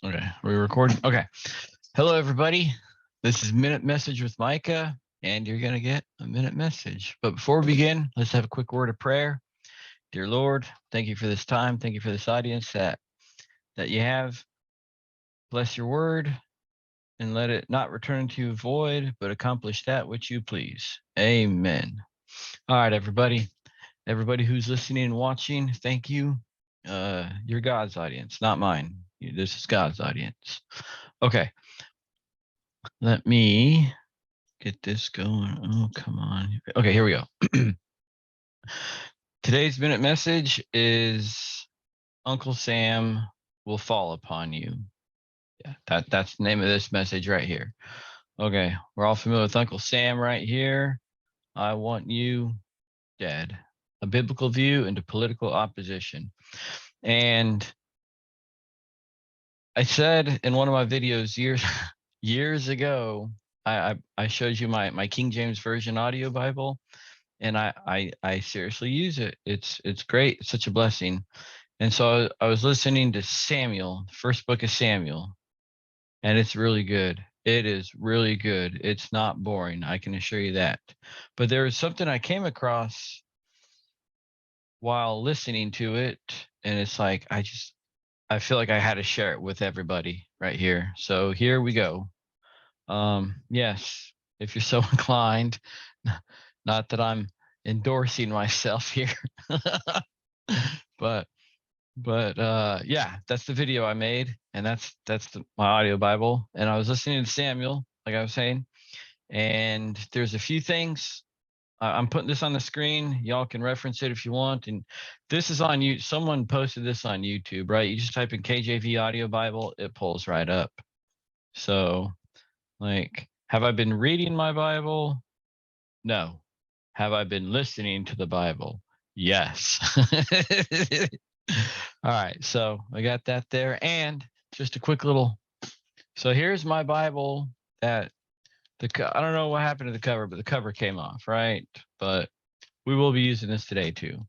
Okay, we're recording. Okay. Hello, everybody. This is Minute Message with Micah, and you're going to get a minute message. But before we begin, let's have a quick word of prayer. Dear Lord, thank you for this time. Thank you for this audience that you have. Bless your word and let it not return to you void, but accomplish that which you please. Amen. All right, everybody. Everybody who's listening and watching, thank you. You're God's audience, not mine. This is God's audience. Okay. Let me get this going. Oh, come on. Okay, here we go. Today's minute message is Uncle Sam will fall upon you. Yeah, that's the name of this message right here. Okay, we're all familiar with Uncle Sam right here. I want you dead. A biblical view into political opposition. And I said in one of my videos years ago, I showed you my King James Version audio Bible, and I seriously use it. It's great. It's such a blessing. And so I was listening to Samuel, the first book of Samuel, and it's really good. It is really good. It's not boring. I can assure you that. But there was something I came across while listening to it, and it's like I feel like I had to share it with everybody right here. So here we go. Yes, if you're so inclined, not that I'm endorsing myself here, but yeah, that's the video I made, and my audio Bible. And I was listening to Samuel, like I was saying, and there's a few things. I'm putting this on the screen. Y'all can reference it if you want. And this is on you. Someone posted this on YouTube, right? You just type in KJV audio Bible, it pulls right up. So, like, have I been reading my Bible? No. Have I been listening to the Bible? Yes. All right. So I got that there. And just a quick little. So here's my Bible that I don't know what happened to the cover, but the cover came off, right? But we will be using this today too.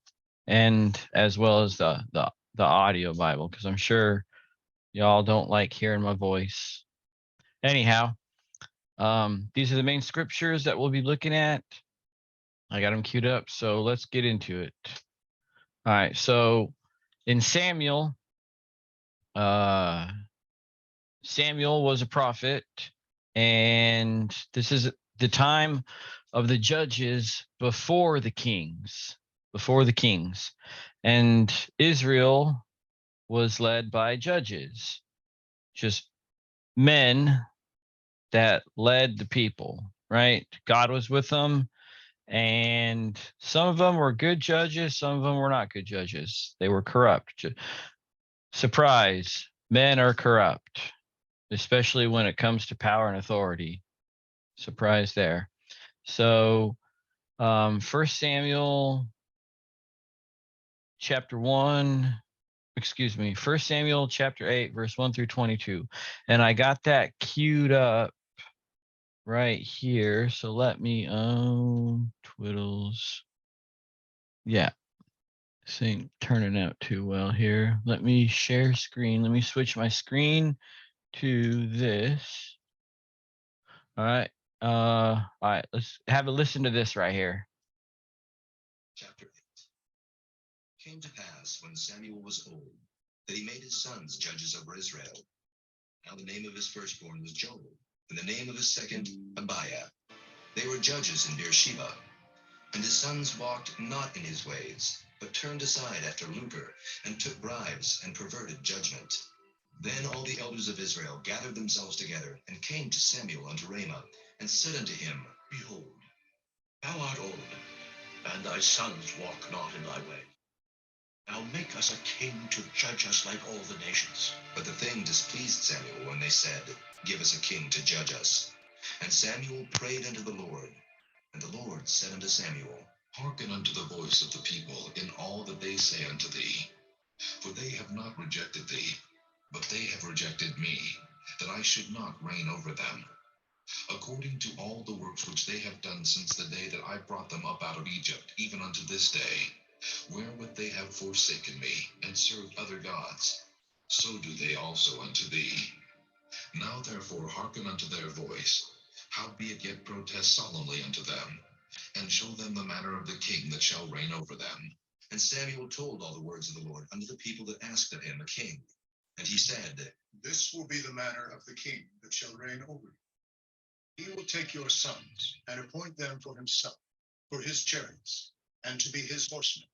And as well as the audio Bible, because I'm sure y'all don't like hearing my voice. Anyhow, these are the main scriptures that we'll be looking at. I got them queued up, so let's get into it. All right, so in Samuel, Samuel was a prophet, and this is the time of the judges before the kings, and Israel was led by judges, just men that led the people, right? God was with them, and some of them were good judges, some of them were not good judges. They were corrupt. Surprise, men are corrupt, especially when it comes to power and authority. Surprise there. So, 1 Samuel chapter 1, excuse me, 1 Samuel chapter 8, verse 1 through 22. And I got that queued up right here. So let me, twiddles. Yeah, this ain't turning out too well here. Let me share screen. Let me switch my screen to this. All right. All right, let's have a listen to this right here. Chapter 8. Came to pass, when Samuel was old, that he made his sons judges over Israel. Now the name of his firstborn was Joel, and the name of his second, Abiah. They were judges in Beersheba. And his sons walked not in his ways, but turned aside after lucre, and took bribes, and perverted judgment. Then all the elders of Israel gathered themselves together, and came to Samuel unto Ramah, and said unto him, Behold, thou art old, and thy sons walk not in thy way. Now make us a king to judge us like all the nations. But the thing displeased Samuel when they said, Give us a king to judge us. And Samuel prayed unto the Lord. And the Lord said unto Samuel, Hearken unto the voice of the people in all that they say unto thee. For they have not rejected thee, but they have rejected me, that I should not reign over them. According to all the works which they have done since the day that I brought them up out of Egypt, even unto this day, wherewith they have forsaken me, and served other gods. so do they also unto thee. Now therefore hearken unto their voice, howbeit yet protest solemnly unto them, and show them the manner of the king that shall reign over them. And Samuel told all the words of the Lord unto the people that asked of him a king. And he said, This will be the manner of the king that shall reign over you. He will take your sons and appoint them for himself, for his chariots, and to be his horsemen.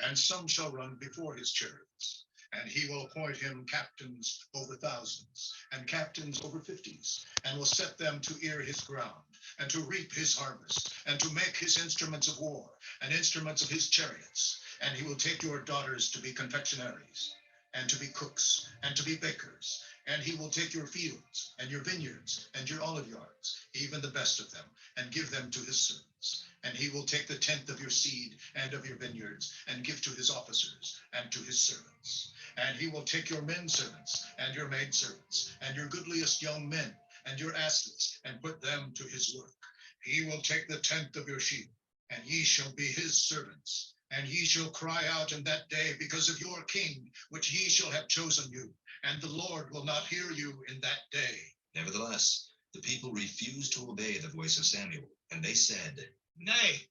And some shall run before his chariots. And he will appoint him captains over thousands, and captains over fifties, and will set them to ear his ground, and to reap his harvest, and to make his instruments of war, and instruments of his chariots. And he will take your daughters to be confectionaries, and to be cooks, and to be bakers. And he will take your fields, and your vineyards, and your olive yards, even the best of them, and give them to his servants. And he will take the tenth of your seed and of your vineyards, and give to his officers and to his servants. And he will take your men servants and your maid servants, and your goodliest young men, and your asses, and put them to his work. He will take the tenth of your sheep, and ye shall be his servants. And ye shall cry out in that day because of your king, which ye shall have chosen you, and the Lord will not hear you in that day. Nevertheless, the people refused to obey the voice of Samuel, and they said, Nay,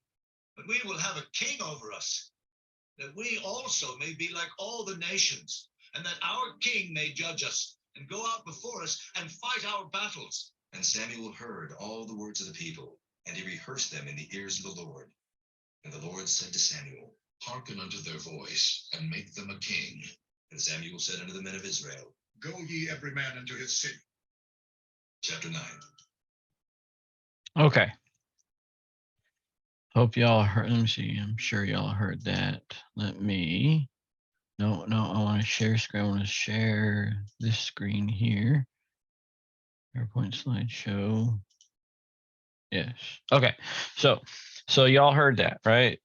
but we will have a king over us, that we also may be like all the nations, and that our king may judge us, and go out before us, and fight our battles. And Samuel heard all the words of the people, and he rehearsed them in the ears of the Lord. And the Lord said to Samuel, Hearken unto their voice, and make them a king. And Samuel said unto the men of Israel, Go ye every man into his city. Chapter 9. Okay. Hope y'all heard. Let me see. I'm sure y'all heard that. Let me. No, I want to share screen. I want to share this screen here. PowerPoint slideshow. Yes. Okay. So y'all heard that, right?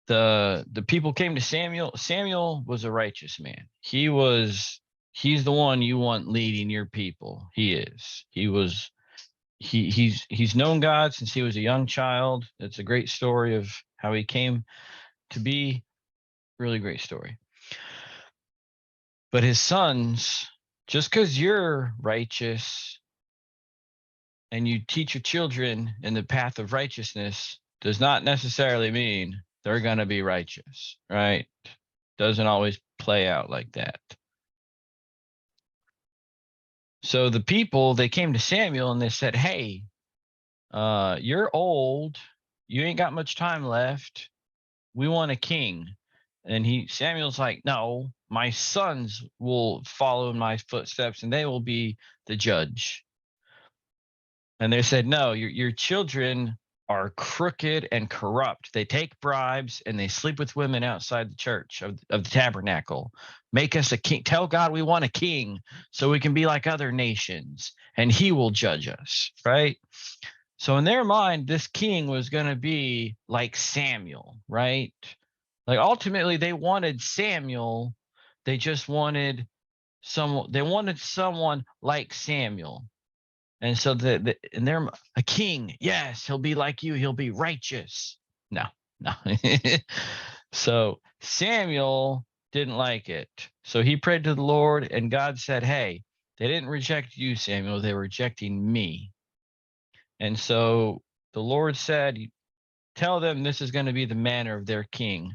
The people came to Samuel. Samuel was a righteous man. He's the one you want leading your people. He's known God since he was a young child. It's a great story of how he came to be. Really great story. But his sons, just because you're righteous and you teach your children in the path of righteousness does not necessarily mean they're going to be righteous, right? Doesn't always play out like that. So the people, they came to Samuel and they said, hey, you're old. You ain't got much time left. We want a king. And Samuel's like, no, my sons will follow in my footsteps and they will be the judge. And they said, no, your children are crooked and corrupt. They take bribes and they sleep with women outside the church of the tabernacle. Make us a king. Tell God we want a king so we can be like other nations and he will judge us, right? So in their mind, this king was going to be like Samuel, right? Like ultimately they wanted Samuel. They just wanted someone like Samuel. And so and they're a king. Yes, he'll be like you. He'll be righteous. No. So Samuel didn't like it. So he prayed to the Lord and God said, hey, they didn't reject you, Samuel. They were rejecting me. And so the Lord said, tell them this is going to be the manner of their king.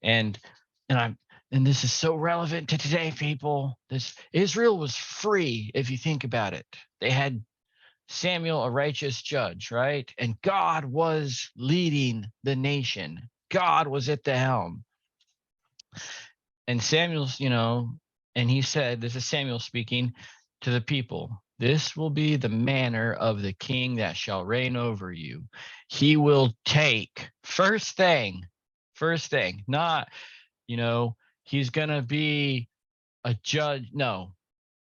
And this is so relevant to today, people. Israel was free, if you think about it. They had Samuel, a righteous judge, right? And God was leading the nation. God was at the helm. And Samuel's, and he said, this is Samuel speaking to the people. This will be the manner of the king that shall reign over you. He will take first thing, not, he's going to be a judge. No,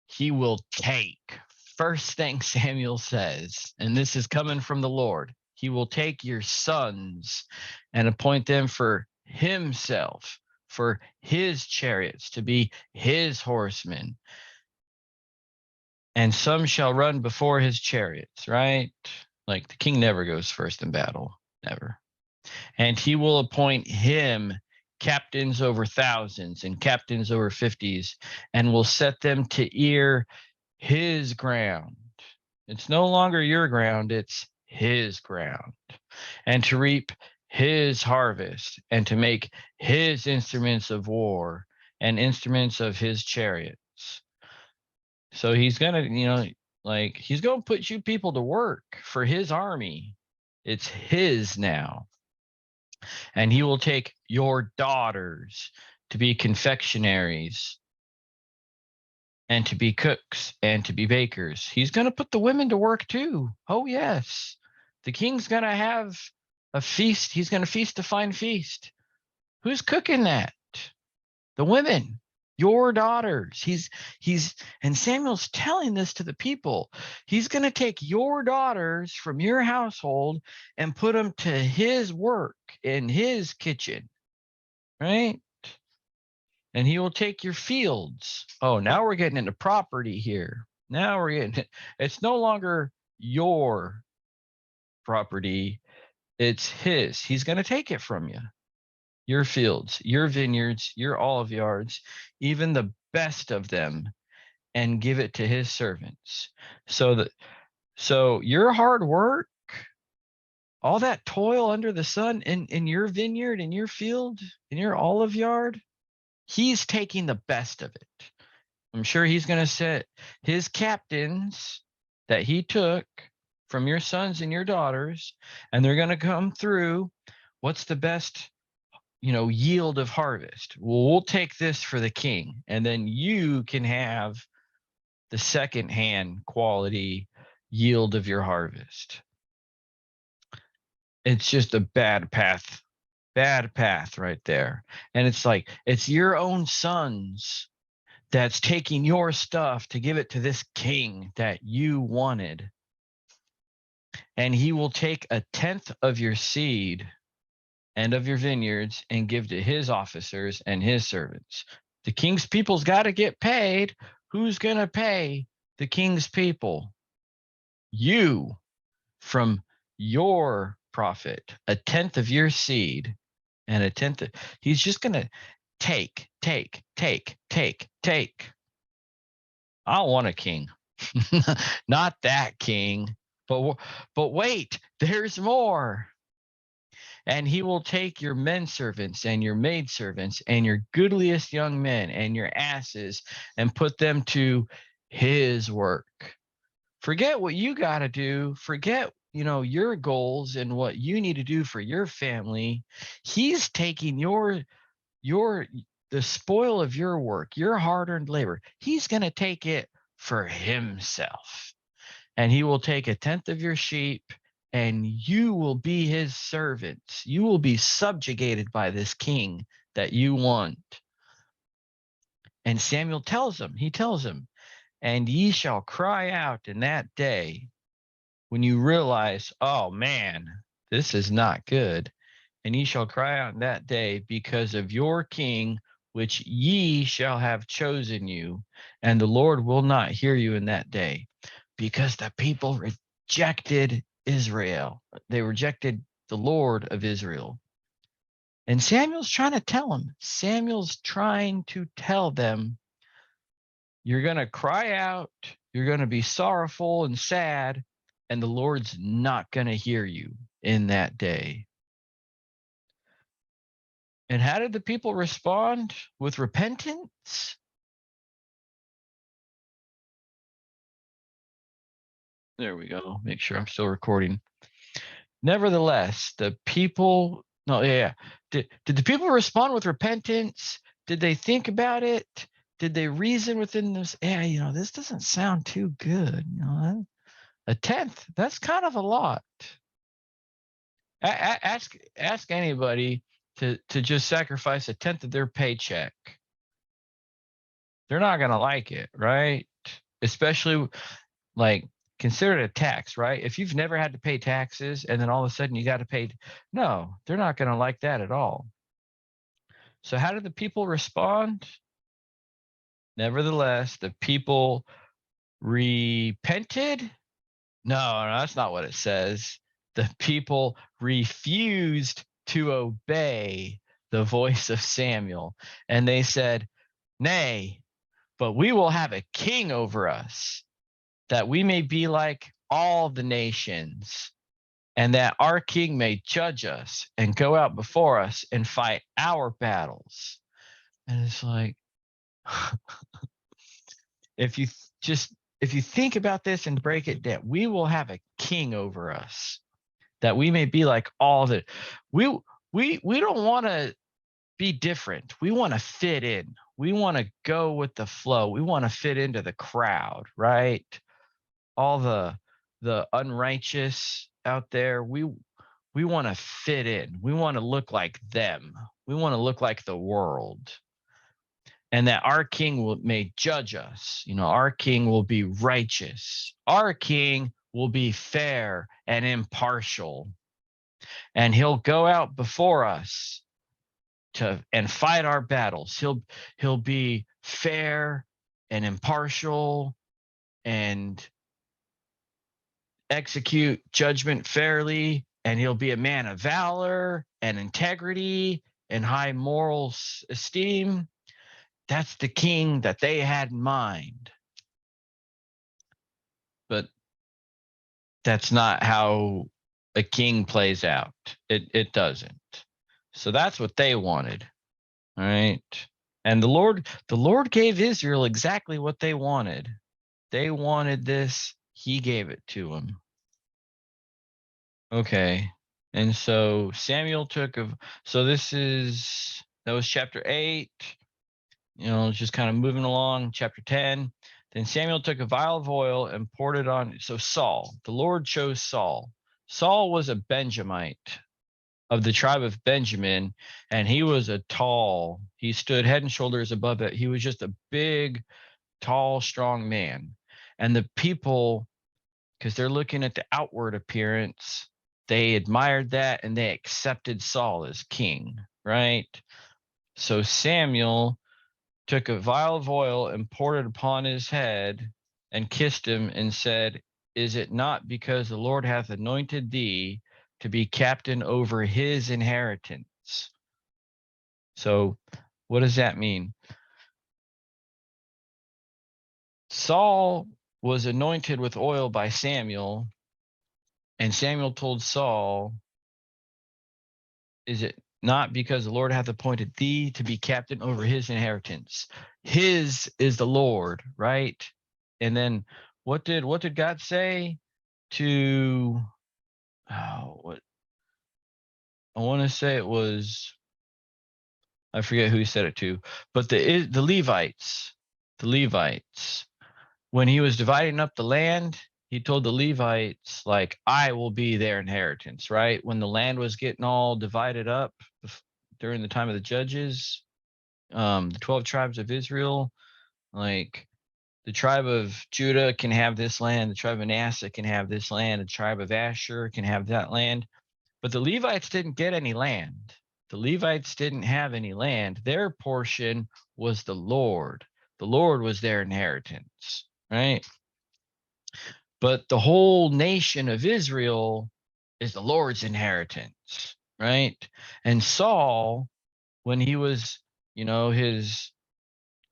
he will take. First thing Samuel says, and this is coming from the Lord, he will take your sons and appoint them for himself, for his chariots, to be his horsemen. And some shall run before his chariots, right? Like the king never goes first in battle, never. And he will appoint him captains over thousands and captains over 50s, and will set them to ear his ground. It's no longer your ground, it's his ground. And to reap his harvest, and to make his instruments of war and instruments of his chariots. So he's gonna, like he's gonna put you people to work for his army. It's his now. And he will take your daughters to be confectionaries and to be cooks and to be bakers. He's going to put the women to work too. Oh, yes. The king's going to have a feast. He's going to feast a fine feast. Who's cooking that? The women, your daughters. And Samuel's telling this to the people. He's going to take your daughters from your household and put them to his work in his kitchen, right? And he will take your fields. Oh, now we're getting into property here. Now we're getting, it's no longer your property, it's his. He's going to take it from you. Your fields, your vineyards, your olive yards, even the best of them, and give it to his servants. So your hard work, all that toil under the sun in your vineyard, in your field, in your olive yard, he's taking the best of it. I'm sure he's going to set his captains that he took from your sons and your daughters, and they're going to come through. What's the best, yield of harvest? Well, we'll take this for the king, and then you can have the second-hand quality yield of your harvest. It's just a bad path right there. And it's like, it's your own sons that's taking your stuff to give it to this king that you wanted. And he will take 1/10 of your seed and of your vineyards and give to his officers and his servants. The king's people's got to get paid. Who's going to pay the king's people? You, from your profit, 1/10 of your seed and 1/10. He's just going to take. I don't want a king. Not that king. But wait, there's more. And he will take your men servants and your maid servants and your goodliest young men and your asses and put them to his work. Forget what you got to do. Forget, your goals and what you need to do for your family. He's taking the spoil of your work, your hard-earned labor. He's going to take it for himself. And he will take 1/10 of your sheep, and you will be his servants. You will be subjugated by this king that you want. And Samuel tells him, and ye shall cry out in that day when you realize, oh man, this is not good. And ye shall cry out in that day because of your king, which ye shall have chosen you, and the Lord will not hear you in that day, because the people rejected Israel. They rejected the Lord of Israel. And Samuel's trying to tell them. Samuel's trying to tell them, you're going to cry out, you're going to be sorrowful and sad, and the Lord's not going to hear you in that day. And how did the people respond? With repentance? There we go. Make sure I'm still recording. Nevertheless, the people, Did the people respond with repentance? Did they think about it? Did they reason within this? Yeah, this doesn't sound too good. 1/10, that's kind of a lot. Ask anybody to just sacrifice 1/10 of their paycheck. They're not going to like it, right? Especially consider it a tax, right? If you've never had to pay taxes and then all of a sudden you got to pay, no, they're not going to like that at all. So how did the people respond? Nevertheless, the people repented? No, that's not what it says. The people refused to obey the voice of Samuel, and they said, "Nay, but we will have a king over us, that we may be like all the nations, and that our king may judge us and go out before us and fight our battles." And it's like, if you if you think about this and break it down, we will have a king over us, that we may be like all the we don't want to be different. We want to fit in. We want to go with the flow. We want to fit into the crowd, right? All the unrighteous out there, we want to fit in. We want to look like them. We want to look like the world. And that our king may judge us. Our king will be righteous. Our king will be fair and impartial. And he'll go out before us and fight our battles. He'll be fair and impartial and execute judgment fairly, and he'll be a man of valor and integrity and high moral esteem. That's the king that they had in mind. But that's not how a king plays out. It doesn't. So that's what they wanted. All right. And the Lord gave Israel exactly what they wanted. They wanted this. He gave it to them. Okay. And so Samuel that was chapter 8. Just kind of moving along. Chapter 10. Then Samuel took a vial of oil and poured it on. So Saul, the Lord chose Saul. Saul was a Benjamite of the tribe of Benjamin, and he stood head and shoulders above it. He was just a big, tall, strong man. And the people, because they're looking at the outward appearance, they admired that and they accepted Saul as king, right? So Samuel took a vial of oil and poured it upon his head and kissed him and said, "Is it not because the Lord hath anointed thee to be captain over his inheritance?" So what does that mean? Saul was anointed with oil by Samuel, and Samuel told Saul, "Is it not because the Lord hath appointed thee to be captain over his inheritance?" His is the Lord, right? And then what did God say to what I want to say it was, I forget who he said it to, but the Levites, when he was dividing up the land, he told the Levites, like, I will be their inheritance, right? When the land was getting all divided up during the time of the judges, the 12 tribes of Israel, like the tribe of Judah can have this land, the tribe of Manasseh can have this land, the tribe of Asher can have that land. But the Levites didn't get any land. The Levites didn't have any land. Their portion was the Lord. The Lord was their inheritance, right? But the whole nation of Israel is the Lord's inheritance, right? And Saul, when he was, his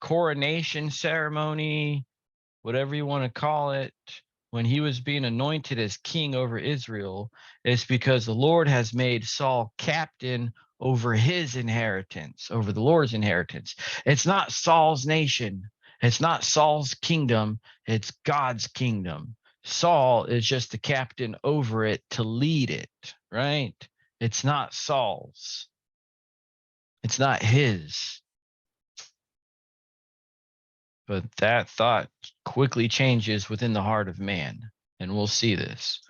coronation ceremony, whatever you want to call it, when he was being anointed as king over Israel, it's because the Lord has made Saul captain over his inheritance, over the Lord's inheritance. It's not Saul's nation. It's not Saul's kingdom. It's God's kingdom. Saul is just the captain over it to lead it, right? It's not Saul's. It's not his. But that thought quickly changes within the heart of man, and we'll see this.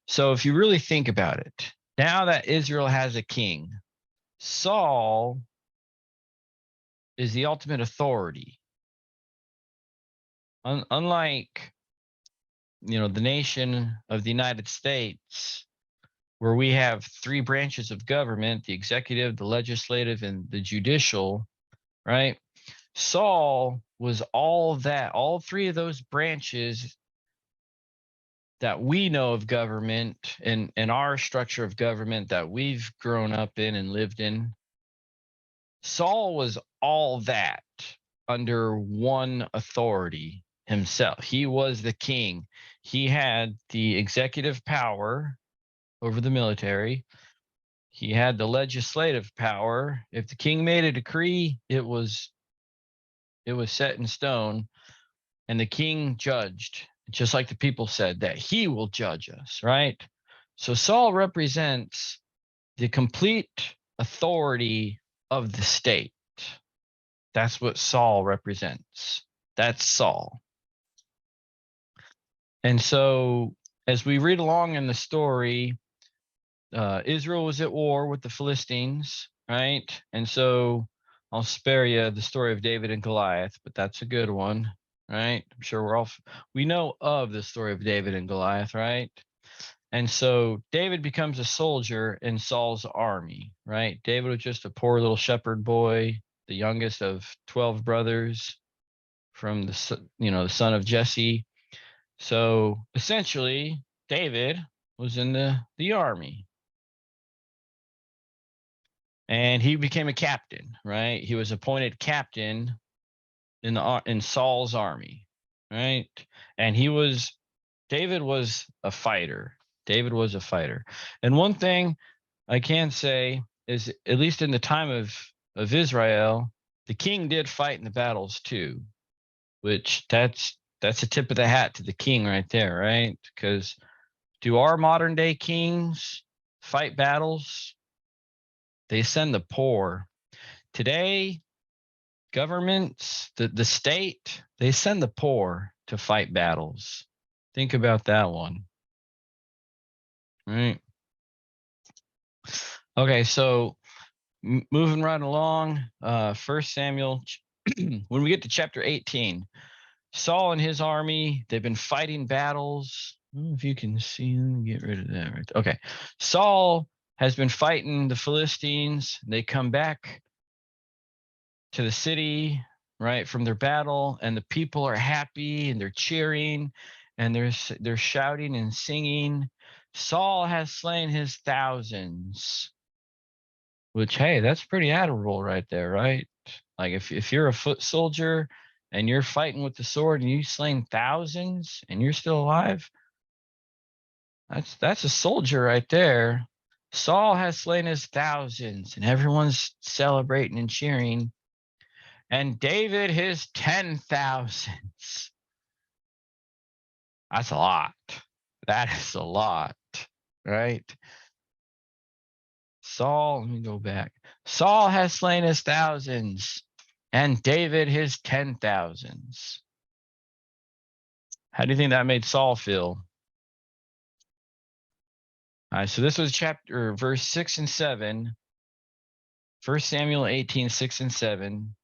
So if you really think about it, now that Israel has a king, Saul is the ultimate authority. Unlike, the nation of the United States, where we have 3 branches of government, the executive, the legislative, and the judicial, right? Saul was all that, all 3 of those branches that we know of government and our structure of government that we've grown up in and lived in, Saul was all that under one authority himself. He was the king. He had the executive power over the military. He had the legislative power. If the king made a decree, it was set in stone, and the king judged, just like the people said that he will judge us, right? So Saul represents the complete authority of the state. That's what Saul represents. That's Saul. And so as we read along in the story, Israel was at war with the Philistines, right? And so I'll spare you the story of David and Goliath, but that's a good one, right? I'm sure we know of the story of David and Goliath, right? And so David becomes a soldier in Saul's army, right? David was just a poor little shepherd boy, the youngest of 12 brothers from the son of Jesse. So essentially, David was in the army. And he became a captain, right? He was appointed captain in Saul's army, right? And David was a fighter. David was a fighter. And one thing I can say is, at least in the time of Israel, the king did fight in the battles too, which that's a tip of the hat to the king right there, right? Because do our modern day kings fight battles? They send the poor. Today, governments, the state, they send the poor to fight battles. Think about that one. Right. Okay, so moving right along, 1 Samuel, when we get to chapter 18, Saul and his army, they've been fighting battles. I don't know if you can see them, get rid of that. Right. Okay. Saul has been fighting the Philistines. They come back to the city, right, from their battle, and the people are happy and they're cheering and they're shouting and singing. Saul has slain his thousands, which, hey, that's pretty admirable right there, right? Like if you're a foot soldier and you're fighting with the sword and you slain thousands and you're still alive, that's a soldier right there. Saul has slain his thousands and everyone's celebrating and cheering. And David his 10,000s. That's a lot. That is a lot, right? Saul, let me go back. Saul has slain his thousands and David his 10,000s. How do you think that made Saul feel? All right, so this was verse 6 and 7. 1 Samuel 18, 6 and 7.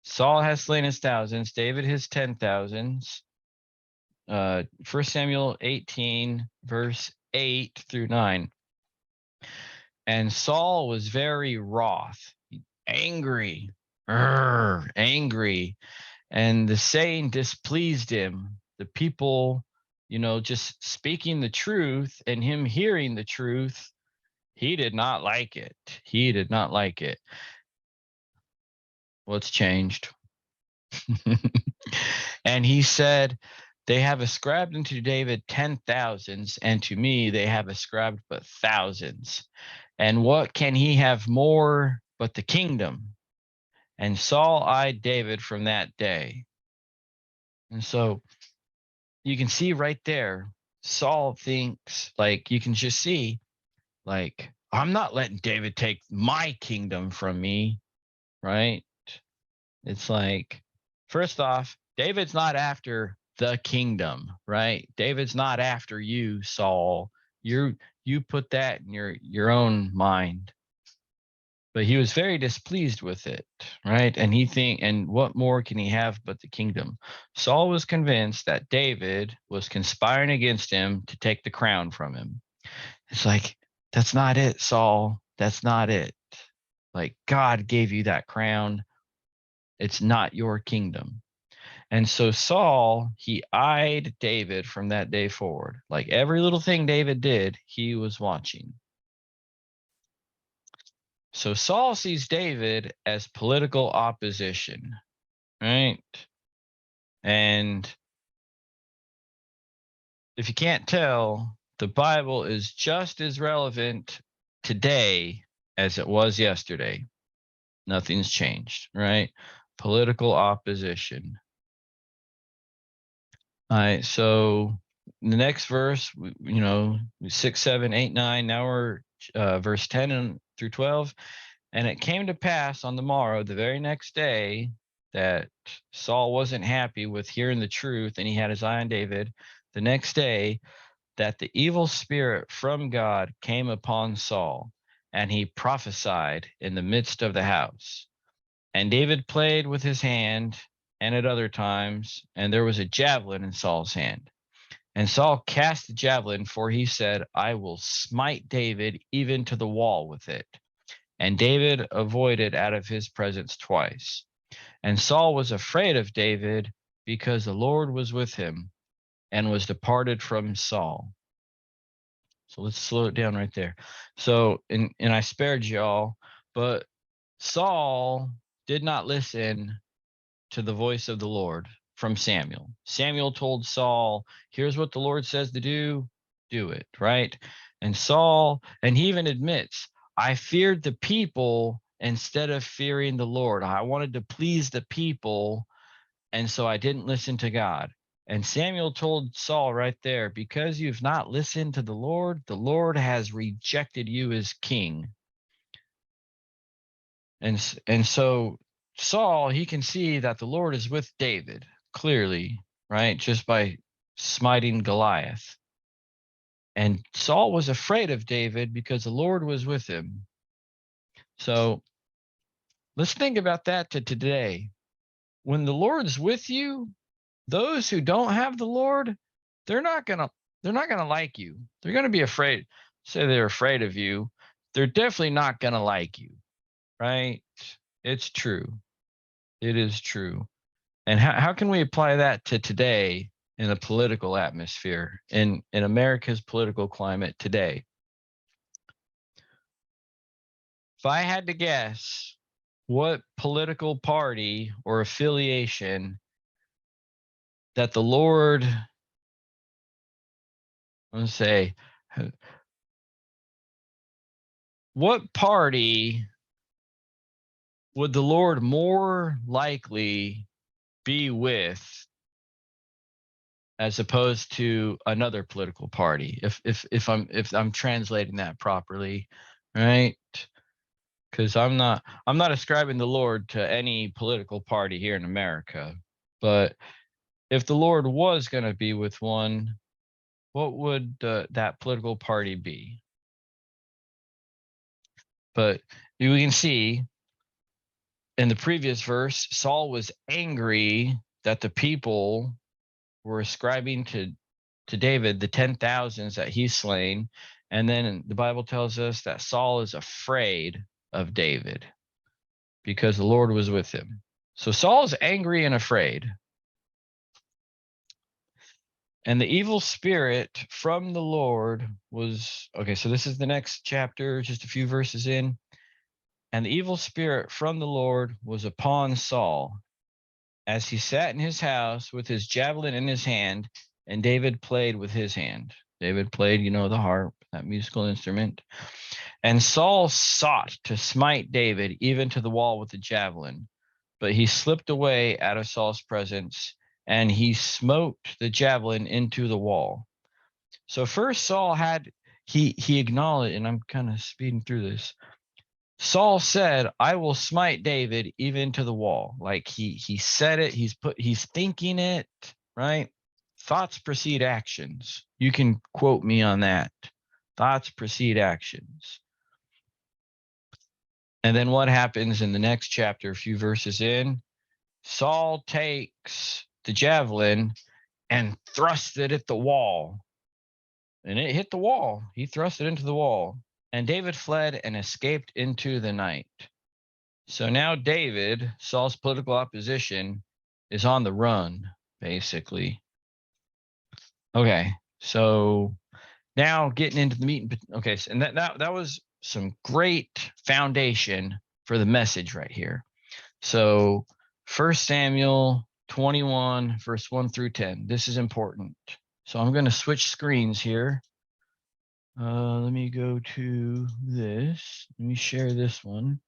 Saul has slain his thousands, David his 10,000s. 1 Samuel 18, verse 8 through 9. And Saul was very wroth, angry, angry. And the saying displeased him. The people, just speaking the truth and him hearing the truth, he did not like it. He did not like it. What's changed? And he said, they have ascribed unto David 10,000s, and to me they have ascribed but thousands. And what can he have more but the kingdom? And Saul eyed David from that day. And so you can see right there, Saul thinks, like, you can just see, like, I'm not letting David take my kingdom from me, right? It's like, first off, David's not after the kingdom, right? David's not after you, Saul. You put that in your own mind. But he was very displeased with it, right? And what more can he have but the kingdom? Saul was convinced that David was conspiring against him to take the crown from him. It's like, that's not it, Saul. That's not it. Like, God gave you that crown. It's not your kingdom. And so Saul, he eyed David from that day forward. Like every little thing David did, he was watching. So Saul sees David as political opposition, right? And if you can't tell, the Bible is just as relevant today as it was yesterday. Nothing's changed, right? Political opposition. All right, so the next verse, 6, 7, 8, 9. Now we're verse 10 through 12. And it came to pass on the morrow, the very next day, that Saul wasn't happy with hearing the truth, and he had his eye on David. The next day, that the evil spirit from God came upon Saul, and he prophesied in the midst of the house. And David played with his hand, and at other times, and there was a javelin in Saul's hand. And Saul cast the javelin, for he said, I will smite David even to the wall with it. And David avoided out of his presence twice. And Saul was afraid of David, because the Lord was with him, and was departed from Saul. So let's slow it down right there. So, and I spared y'all, but Saul did not listen to the voice of the Lord from Samuel. Samuel told Saul, here's what the Lord says to do it, right? And Saul, and he even admits, I feared the people instead of fearing the Lord. I wanted to please the people, and so I didn't listen to God. And Samuel told Saul right there, because you've not listened to the Lord has rejected you as king. And so Saul, he can see that the Lord is with David clearly, right? Just by smiting Goliath. And Saul was afraid of David because the Lord was with him. So let's think about that to today. When the Lord's with you, those who don't have the Lord, they're not gonna like you. They're gonna be afraid. Say they're afraid of you. They're definitely not gonna like you, right? It's true. It is true. And how can we apply that to today in a political atmosphere, in America's political climate today? If I had to guess what political party or affiliation that the Lord, let's say, what party would the Lord more likely be with as opposed to another political party? If I'm translating that properly, right? Because I'm not ascribing the Lord to any political party here in America, but if the Lord was going to be with one, what would that political party be? But we can see in the previous verse, Saul was angry that the people were ascribing to David the 10,000s that he's slain. And then the Bible tells us that Saul is afraid of David because the Lord was with him. So Saul's angry and afraid. And the evil spirit from the Lord was, okay, so this is the next chapter, just a few verses in. And the evil spirit from the Lord was upon Saul, as he sat in his house with his javelin in his hand, and David played with his hand. David played, the harp, that musical instrument. And Saul sought to smite David even to the wall with the javelin, but he slipped away out of Saul's presence, and he smote the javelin into the wall. So first Saul he acknowledged, and I'm kind of speeding through this. Saul said, I will smite David even to the wall. Like he said it, he's thinking it, right? Thoughts precede actions. You can quote me on that. Thoughts precede actions. And then what happens in the next chapter, a few verses in? Saul takes the javelin and thrusts it at the wall. And it hit the wall. He thrust it into the wall. And David fled and escaped into the night. So now David, Saul's political opposition, is on the run, basically. Okay, so now getting into the meat and okay, so, and that was some great foundation for the message right here. So 1 Samuel 21, verse 1 through 10. This is important. So I'm going to switch screens here. Let me go to this. Let me share this one.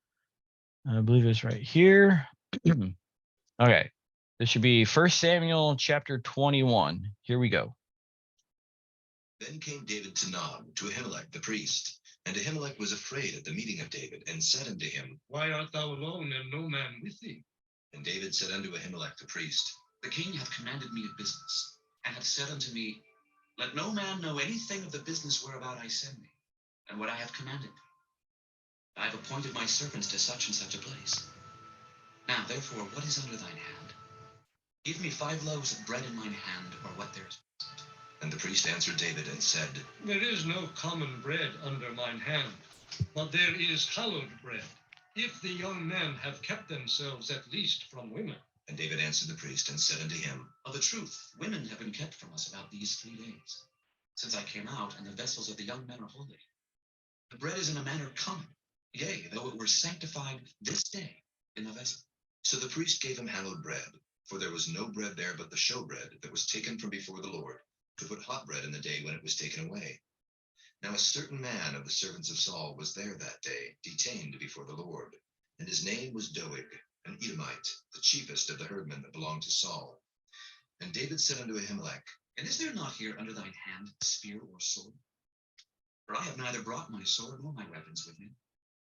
I believe it's right here. Okay. This should be 1 Samuel chapter 21. Here we go. Then came David to Nob, to Ahimelech the priest. And Ahimelech was afraid at the meeting of David, and said unto him, Why art thou alone, and no man with thee? And David said unto Ahimelech the priest, The king hath commanded me of business, and hath said unto me, Let no man know anything of the business whereabout I send thee, and what I have commanded thee. I have appointed my servants to such and such a place. Now therefore, what is under thine hand? Give me 5 loaves of bread in mine hand, or what there is. And the priest answered David and said, There is no common bread under mine hand, but there is hallowed bread, if the young men have kept themselves at least from women. And David answered the priest and said unto him, Of a truth, women have been kept from us about these 3 days, since I came out, and the vessels of the young men are holy. The bread is in a manner common, yea, though it were sanctified this day in the vessel. So the priest gave him hallowed bread, for there was no bread there but the showbread that was taken from before the Lord, to put hot bread in the day when it was taken away. Now a certain man of the servants of Saul was there that day, detained before the Lord, and his name was Doeg, an Edomite, the chiefest of the herdmen that belonged to Saul. And David said unto Ahimelech, And is there not here under thine hand spear or sword? For I have neither brought my sword nor my weapons with me,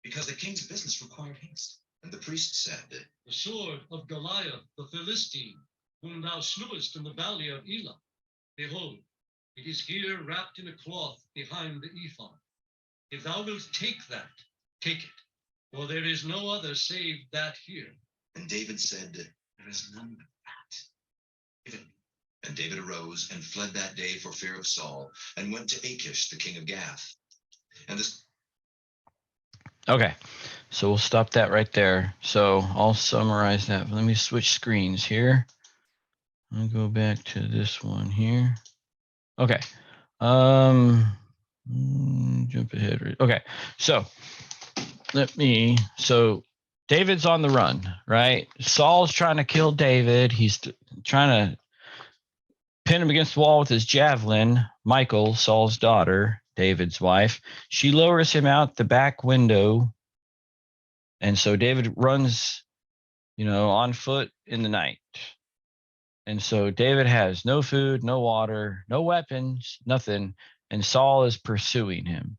because the king's business required haste. And the priest said, The sword of Goliath the Philistine, whom thou slewest in the valley of Elah. Behold, it is here wrapped in a cloth behind the ephod. If thou wilt take that, take it, for there is no other save that here. And David said, There is none but that. Give it me. And David arose and fled that day for fear of Saul, and went to Achish the king of Gath. And this Okay, so we'll stop that right there. So I'll summarize that. Let me switch screens here. I'll go back to this one here. Okay. Jump ahead. Okay. So so David's on the run, right? Saul's trying to kill David. He's trying to pin him against the wall with his javelin. Michal, Saul's daughter, David's wife, she lowers him out the back window. And so David runs, on foot in the night. And so David has no food, no water, no weapons, nothing. And Saul is pursuing him.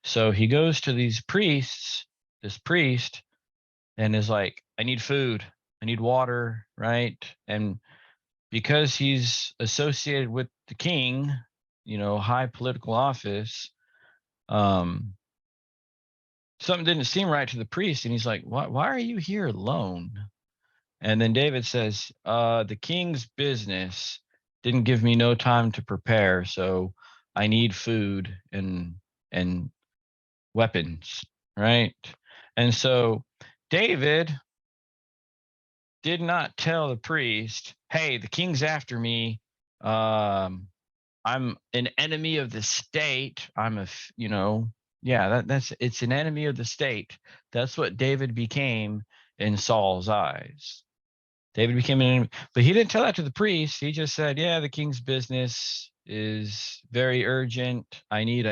So he goes to this priest, and is like, I need food, I need water, right? And because he's associated with the king, high political office, something didn't seem right to the priest. And he's like, why are you here alone? And then David says, the king's business didn't give me no time to prepare, so I need food and weapons, right? And so David did not tell the priest, hey, the king's after me. I'm an enemy of the state. It's an enemy of the state. That's what David became in Saul's eyes. David became an enemy, but he didn't tell that to the priest. He just said, yeah, the king's business is very urgent. I need,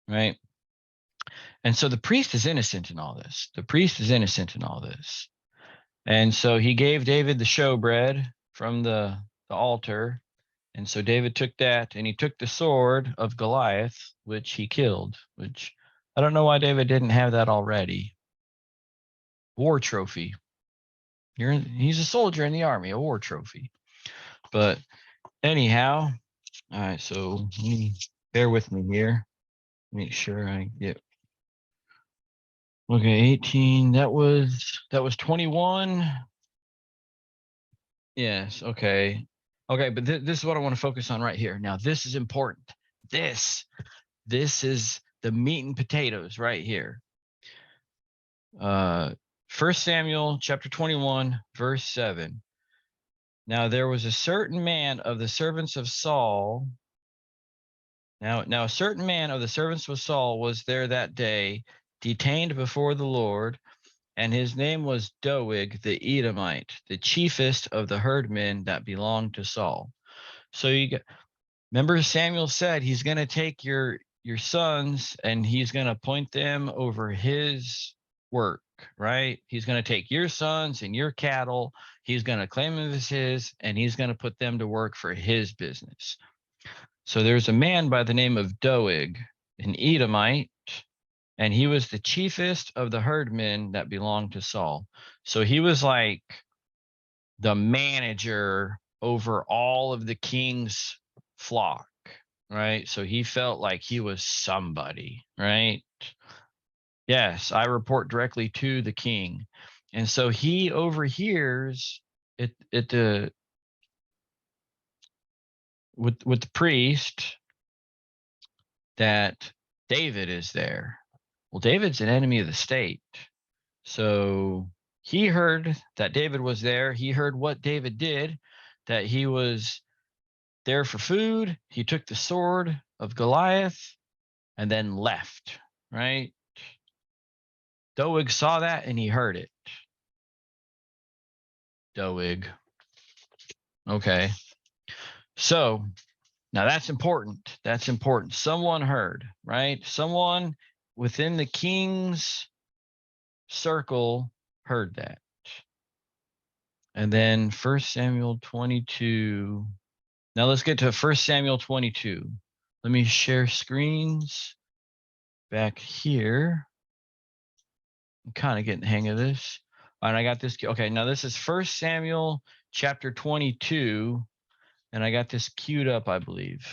right? And so the priest is innocent in all this. And so he gave David the showbread from the altar. And so David took that, and he took the sword of Goliath, which he killed, which I don't know why David didn't have that already. War trophy. He's a soldier in the army, a war trophy. But anyhow, all right, so bear with me here. Make sure I get. Okay, 18. That was 21. Yes, okay. Okay, but this is what I want to focus on right here. Now, this is important. This is the meat and potatoes right here. 1 Samuel chapter 21, verse 7. Now there was a certain man of the servants of Saul. Now a certain man of the servants of Saul was there that day, detained before the Lord, and his name was Doeg the Edomite, the chiefest of the herdmen that belonged to Saul. So remember Samuel said he's going to take your sons and he's going to appoint them over his work, right? He's going to take your sons and your cattle. He's going to claim them as his, and he's going to put them to work for his business. So there's a man by the name of Doeg, an Edomite, and he was the chiefest of the herdmen that belonged to Saul. So he was like the manager over all of the king's flock, right? So he felt like he was somebody, right? Yes, I report directly to the king. And so he overhears it with the priest that David is there. Well, David's an enemy of the state. So he heard that David was there. He heard what David did, that he was there for food. He took the sword of Goliath and then left, right? Doeg saw that and he heard it. Doeg. Okay. So now that's important. That's important. Someone heard, right? Someone within the king's circle heard that. And then 1 Samuel 22. Now let's get to 1 Samuel 22. Let me share screens back here. I'm kind of getting the hang of this. All right, I got this. Okay, now this is 1 Samuel chapter 22, and I got this queued up, I believe.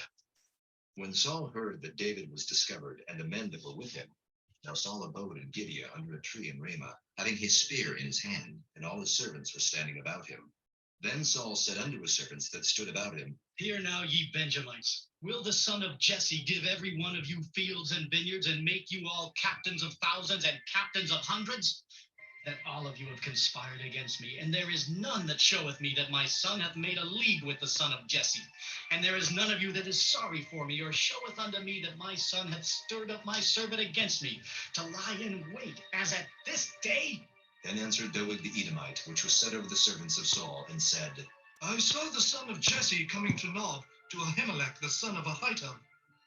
When Saul heard that David was discovered and the men that were with him, now Saul abode in Gibeah under a tree in Ramah, having his spear in his hand, and all his servants were standing about him. Then Saul said unto his servants that stood about him, Hear now, ye Benjamites, will the son of Jesse give every one of you fields and vineyards, and make you all captains of thousands and captains of hundreds? That all of you have conspired against me, and there is none that showeth me that my son hath made a league with the son of Jesse. And there is none of you that is sorry for me, or showeth unto me that my son hath stirred up my servant against me, to lie in wait, as at this day. Then answered Doeg the Edomite, which was set over the servants of Saul, and said, I saw the son of Jesse coming to Nob, to Ahimelech the son of Ahitub.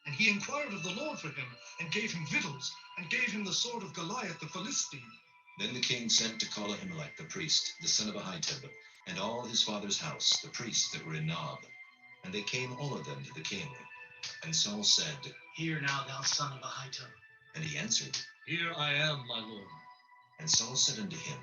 And he inquired of the Lord for him, and gave him victuals, and gave him the sword of Goliath the Philistine. Then the king sent to call Ahimelech the priest, the son of Ahitub, and all his father's house, the priests that were in Nob. And they came all of them to the king. And Saul said, Hear now, thou son of Ahitub. And he answered, Here I am, my lord. And Saul said unto him,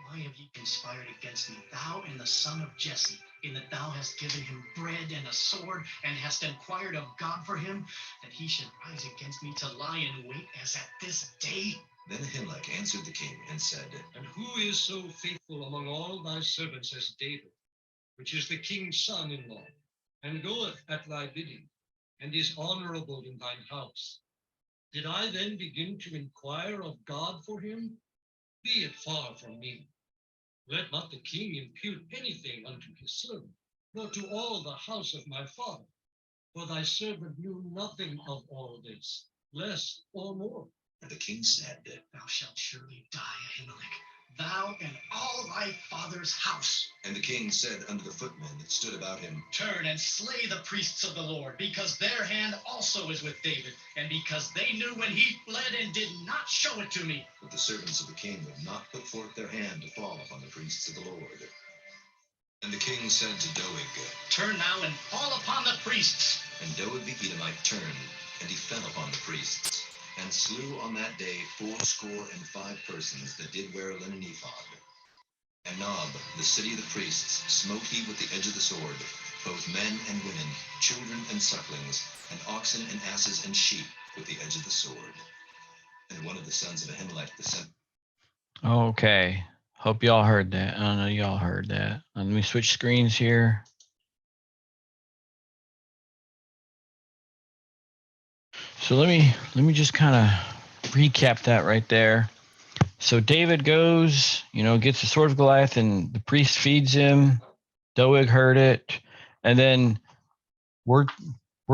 Why have ye conspired against me, thou and the son of Jesse, in that thou hast given him bread and a sword, and hast inquired of God for him, that he should rise against me to lie in wait as at this day? Then Ahimelech answered the king and said, And who is so faithful among all thy servants as David, which is the king's son-in-law, and goeth at thy bidding, and is honorable in thine house? Did I then begin to inquire of God for him? Be it far from me. Let not the king impute anything unto his servant, nor to all the house of my father. For thy servant knew nothing of all this, less or more. And the king said, Thou shalt surely die, Ahimelech, thou and all thy father's house. And the king said unto the footmen that stood about him, Turn and slay the priests of the Lord, because their hand also is with David, and because they knew when he fled and did not show it to me. But the servants of the king would not put forth their hand to fall upon the priests of the Lord. And the king said to Doeg, Turn now and fall upon the priests. And Doeg the Edomite turned, and he fell upon the priests, and slew on that day 75 persons that did wear a linen ephod. And Nob, the city of the priests, smote he with the edge of the sword, both men and women, children and sucklings, and oxen and asses and sheep with the edge of the sword. And one of the sons of Ahimelech the son. Okay. Hope y'all heard that. I don't know y'all heard that. Let me switch screens here. So let me just kind of recap that right there. So David goes, gets the sword of Goliath, and the priest feeds him. Doeg heard it, and then word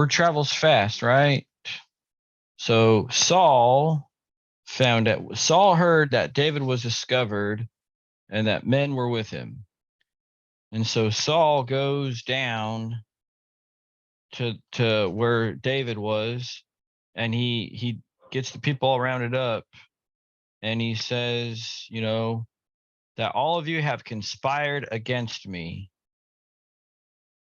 travels fast, right? So Saul heard that David was discovered and that men were with him. And so Saul goes down to where David was, and he gets the people all rounded up, and he says, that all of you have conspired against me,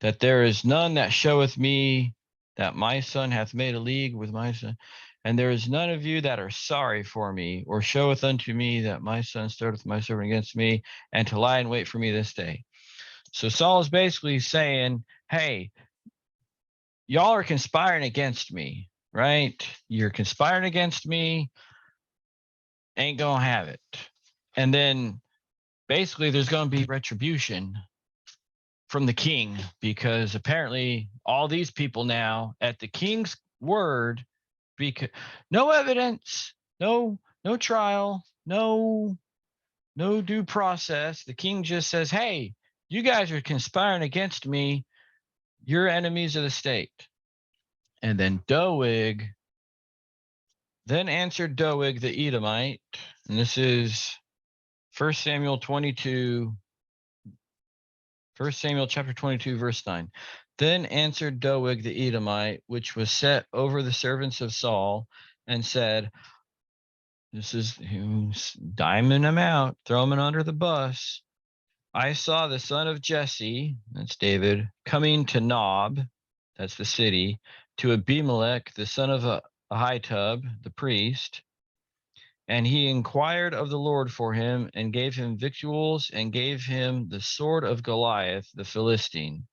that there is none that showeth me that my son hath made a league with my son, and there is none of you that are sorry for me, or showeth unto me that my son starteth my servant against me, and to lie in wait for me this day. So Saul is basically saying, hey, y'all are conspiring against me, right? You're conspiring against me, ain't gonna have it. And then basically there's gonna be retribution from the king, because apparently all these people now at the king's word, because no evidence, no trial, no due process. The king just says, hey, you guys are conspiring against me. You're enemies of the state. And then Doeg then answered Doeg the Edomite, and this is 1 Samuel chapter 22, verse 9. Then answered Doeg the Edomite, which was set over the servants of Saul, and said, this is who's diming him out, throwing him under the bus. I saw the son of Jesse, that's David, coming to Nob, that's the city, to Abimelech, the son of Ahitub, the priest. And he inquired of the Lord for him, and gave him victuals, and gave him the sword of Goliath, the Philistine.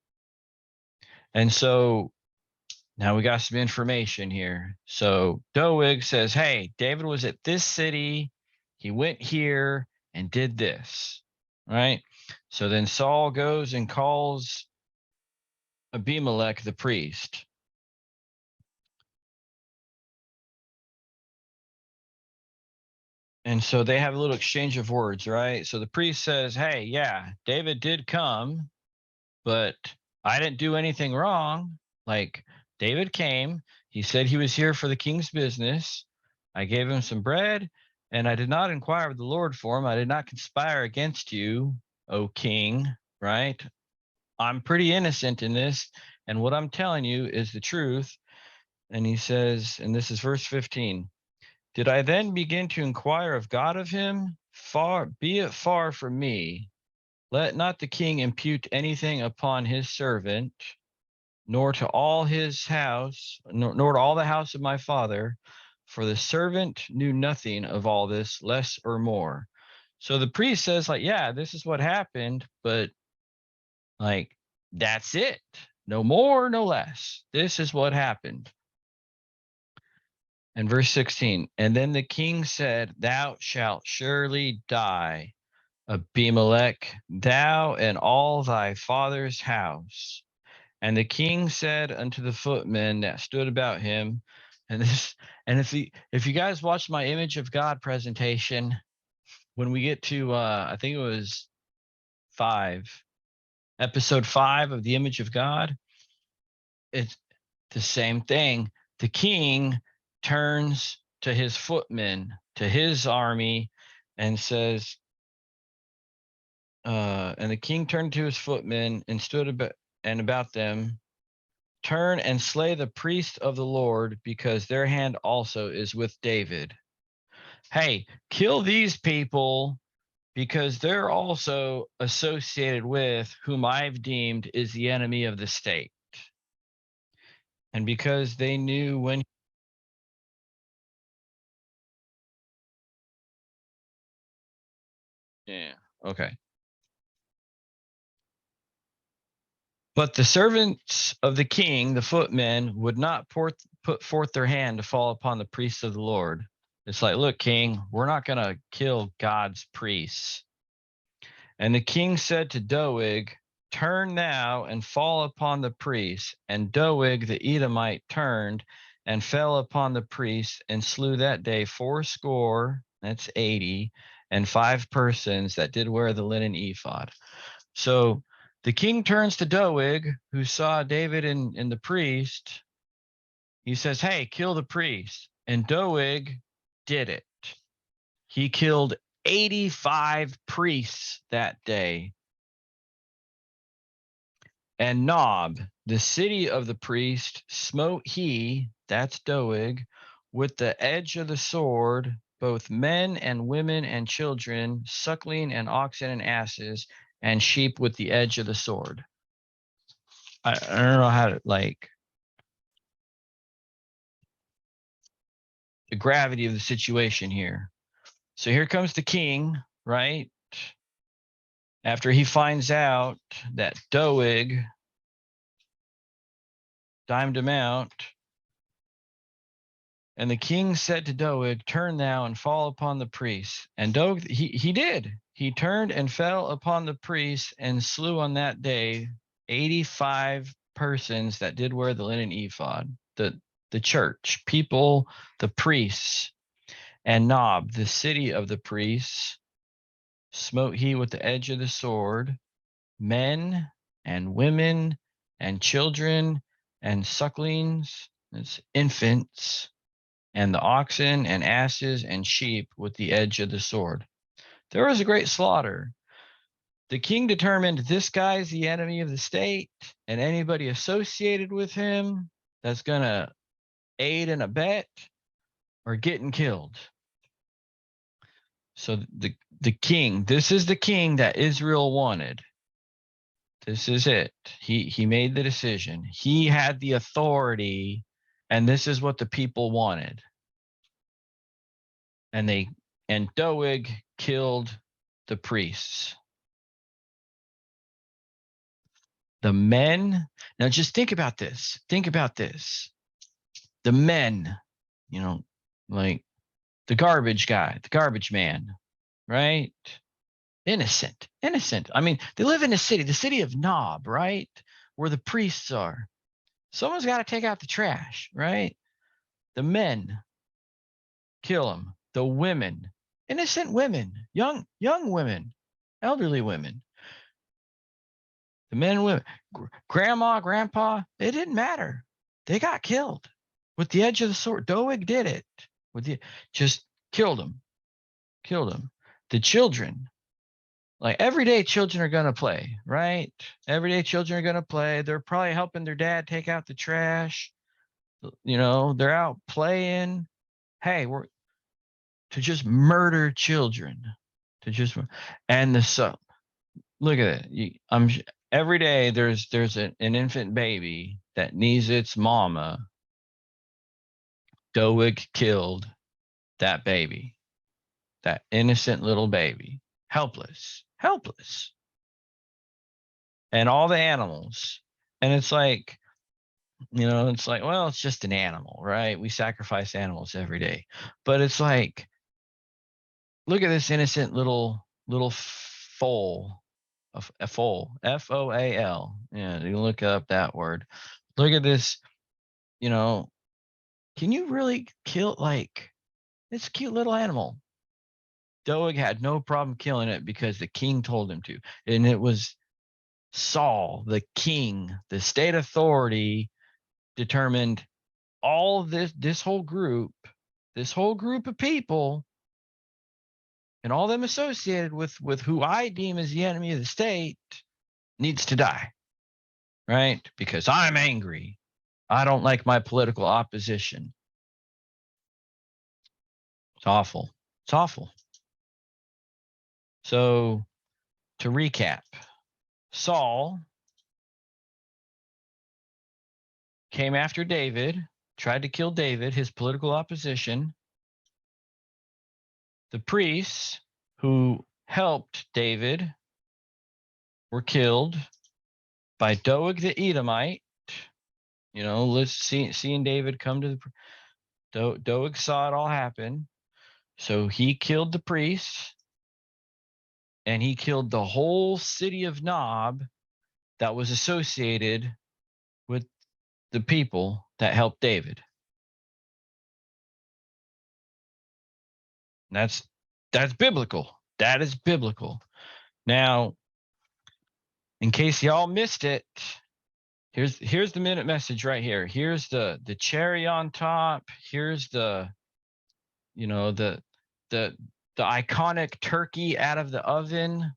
And so now we got some information here. So Doeg says, hey, David was at this city. He went here and did this, right? So then Saul goes and calls Abimelech, the priest. And so they have a little exchange of words, right? So the priest says, hey, yeah, David did come, but I didn't do anything wrong. Like, David came, he said he was here for the king's business. I gave him some bread, and I did not inquire of the Lord for him. I did not conspire against you, O king, right? I'm pretty innocent in this, and what I'm telling you is the truth. And he says, and this is verse 15, did I then begin to inquire of God of him? Be it far from me. Let not the king impute anything upon his servant, nor to all his house, nor to all the house of my father, for the servant knew nothing of all this, less or more. So the priest says, like, yeah, this is what happened, but like, that's it. No more, no less. This is what happened. And verse 16, and then the king said, thou shalt surely die, Abimelech, thou and all thy father's house. And the king said unto the footmen that stood about him, and if you guys watched my image of God presentation, when we get to I think it was episode 5 of the image of God, it's the same thing. The king turns to his footmen, to his army, and says, and the king turned to his footmen and stood about them, turn and slay the priest of the Lord, because their hand also is with David. Hey, kill these people, because they're also associated with whom I've deemed is the enemy of the state. And because they knew when. Yeah, okay. But the servants of the king, the footmen, would not put forth their hand to fall upon the priests of the Lord. It's like, look, king, we're not going to kill God's priests. And the king said to Doeg, turn now and fall upon the priests. And Doeg the Edomite turned and fell upon the priests, and slew that day 80, that's 80, and 5 persons that did wear the linen ephod. So The king turns to Doeg, who saw David and the priest. He says, hey, kill the priest. And Doeg did it. He killed 85 priests that day. And Nob, the city of the priest, smote he, that's Doeg, with the edge of the sword, both men and women and children, suckling and oxen and asses, and sheep with the edge of the sword. I don't know how to, like, the gravity of the situation here. So here comes the king, right? After he finds out that Doeg dimed him out. And the king said to Doeg, turn thou and fall upon the priests. And Doeg, he did. He turned and fell upon the priests and slew on that day 85 persons that did wear the linen ephod, the church, people, the priests. And Nob, the city of the priests, smote he with the edge of the sword, men and women and children and sucklings, it's infants, and the oxen and asses and sheep with the edge of the sword. There was a great slaughter. The king determined this guy's the enemy of the state, and anybody associated with him that's going to aid and abet are getting killed. So the king, this is the king that Israel wanted. This is it. He made the decision. He had the authority, and this is what the people wanted. And Doeg killed the priests. The men, now just think about this. Think about this. The men, you know, like the garbage guy, the garbage man, right? Innocent. I mean, they live in the city of Nob, right? Where the priests are. Someone's got to take out the trash, right? The men kill them. The women, innocent women, young women, elderly women. The men and women, grandma, grandpa, it didn't matter. They got killed with the edge of the sword. Doeg did it just killed them. The children, like everyday children are going to play, right? Everyday children are going to play. They're probably helping their dad take out the trash. You know, they're out playing. Hey, we're to just murder children, and the son. Look at it. Every day there's an infant baby that needs its mama. Doeg killed that baby, that innocent little baby, helpless. And all the animals. And it's like, well, it's just an animal, right? We sacrifice animals every day. But it's like, look at this innocent little foal, a foal, F-O-A-L. Yeah, you look up that word. Look at this, can you really kill, like, it's a cute little animal. Doeg had no problem killing it because the king told him to. And it was Saul, the king, the state authority determined all this whole group of people and all them associated with who I deem as the enemy of the state needs to die, right? Because I'm angry. I don't like my political opposition. It's awful. So to recap, Saul came after David, tried to kill David, his political opposition. The priests who helped David were killed by Doeg the Edomite. Let's seeing David come to Doeg saw it all happen. So he killed the priests, and he killed the whole city of Nob that was associated with the people that helped David. That's biblical. That is biblical. Now, In case y'all missed it, here's the minute message right here. Here's the cherry on top. Here's the iconic turkey out of the oven.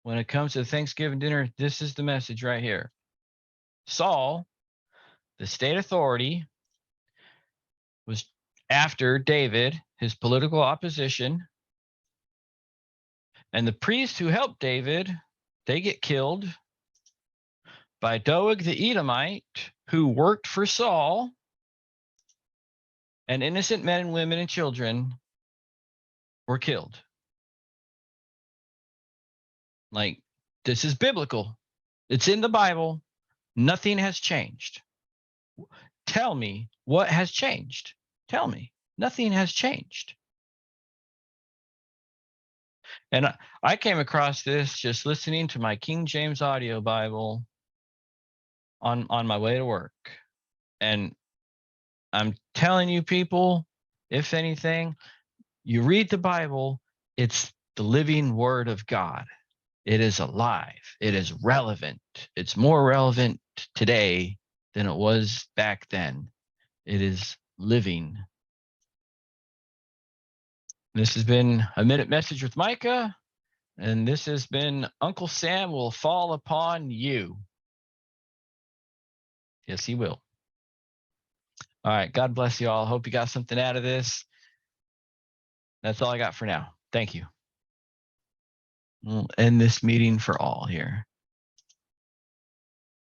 When it comes to Thanksgiving dinner, this is the message right here. Saul, the state authority, was after David, his political opposition, and the priests who helped David, they get killed by Doeg the Edomite, who worked for Saul, and innocent men and women and children were killed. Like, this is biblical. It's in the Bible. Nothing has changed. Tell me what has changed. Tell me. Nothing has changed. And I came across this just listening to my King James audio Bible on my way to work. And I'm telling you people, if anything, you read the Bible, it's the living word of God. It is alive. It is relevant. It's more relevant today than it was back then. It is living. This has been a minute message with Micah, and this has been Uncle Sam will fall upon you. Yes, he will. All right. God bless you all. Hope you got something out of this. That's all I got for now. Thank you. We'll end this meeting for all here.